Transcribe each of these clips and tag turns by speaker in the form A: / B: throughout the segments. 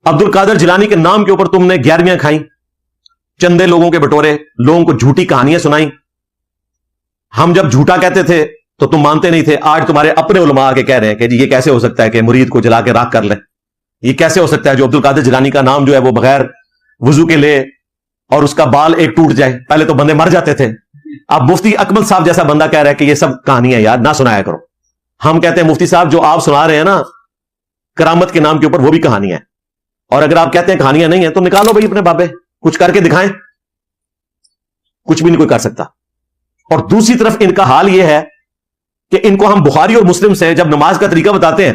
A: عبد القادر جیلانی کے نام کے اوپر تم نے گیارہویں کھائی, چندے لوگوں کے بٹورے, لوگوں کو جھوٹی کہانیاں سنائی. ہم جب جھوٹا کہتے تھے تو تم مانتے نہیں تھے. آج تمہارے اپنے علماء آ کے کہہ رہے ہیں کہ جی یہ کیسے ہو سکتا ہے کہ مرید کو جلا کے راکھ کر لے, یہ کیسے ہو سکتا ہے جو عبد القادر جیلانی کا نام جو ہے وہ بغیر وضو کے لے اور اس کا بال ایک ٹوٹ جائے. پہلے تو بندے مر جاتے تھے, اب مفتی اکمل صاحب جیسا بندہ کہہ رہا ہے کہ یہ سب کہانیاں یار نہ سنایا کرو. ہم کہتے ہیں مفتی صاحب جو آپ سنا رہے ہیں نا کرامت کے نام کے اوپر وہ بھی کہانیاں ہیں, اور اگر آپ کہتے ہیں کہانیاں نہیں ہیں تو نکالو بھائی اپنے بابے, کچھ کر کے دکھائیں. کچھ بھی نہیں کوئی کر سکتا. اور دوسری طرف ان کا حال یہ ہے کہ ان کو ہم بخاری اور مسلم سے جب نماز کا طریقہ بتاتے ہیں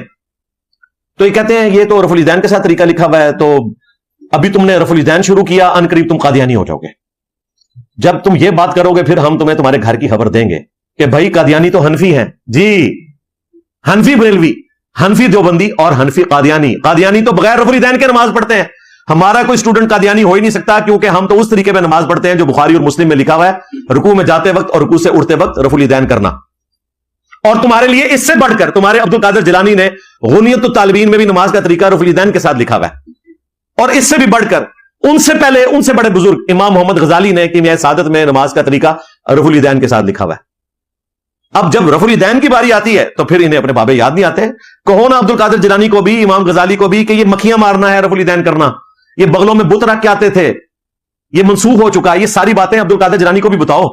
A: تو یہ کہتے ہیں یہ تو رفع الیدین کے ساتھ طریقہ لکھا ہوا ہے, تو ابھی تم نے رفع الیدین شروع کیا, ان قریب تم قادیانی ہو جاؤ گے. جب تم یہ بات کرو گے پھر ہم تمہیں تمہارے گھر کی خبر دیں گے کہ بھائی قادیانی تو حنفی ہیں جی, حنفی بریلوی, حنفی دیوبندی اور حنفی قادیانی. قادیانی تو بغیر رفع الیدین کے نماز پڑھتے ہیں. ہمارا کوئی اسٹوڈنٹ قادیانی ہو ہی نہیں سکتا کیونکہ ہم تو اس طریقے پہ نماز پڑھتے ہیں جو بخاری اور مسلم میں لکھا ہوا ہے, رکوع میں جاتے وقت اور رکوع سے اٹھتے وقت رفع الیدین کرنا. اور تمہارے لیے اس سے بڑھ کر تمہارے عبد القادر جیلانی نے غنیت الطالبین میں بھی نماز کا طریقہ رفع الیدین کے ساتھ لکھا ہوا ہے. اور اس سے بھی بڑھ کر ان سے پہلے ان سے بڑے بزرگ امام محمد غزالی نے کیمیائے سعادت میں نماز کا طریقہ رفع الیدین کے ساتھ لکھا ہوا ہے. اب جب رفع الیدین کی باری آتی ہے تو پھر انہیں اپنے بابے یاد نہیں آتے. کہو نا عبد القادر جیلانی کو بھی, امام غزالی کو بھی, کہ یہ مکھیاں مارنا ہے رفع الیدین کرنا, یہ بغلوں میں بت رکھ کے آتے تھے, یہ منسوخ ہو چکا ہے. یہ ساری باتیں عبد القادر جیلانی کو بھی بتاؤ.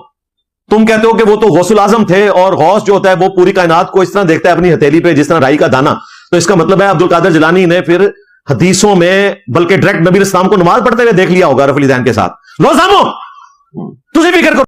A: تم کہتے ہو کہ وہ تو غوث الاعظم تھے اور غوث جو ہوتا ہے وہ پوری کائنات کو اس طرح دیکھتا ہے اپنی ہتھیلی پہ جس طرح رائی کا دانا, تو اس کا مطلب ہے عبد القادر جیلانی نے پھر حدیثوں میں بلکہ ڈائریکٹ نبی اسلام کو نماز پڑھتے ہوئے دیکھ لیا ہوگا رفع الیدین کے ساتھ. لو سامو تسی فکر کرو.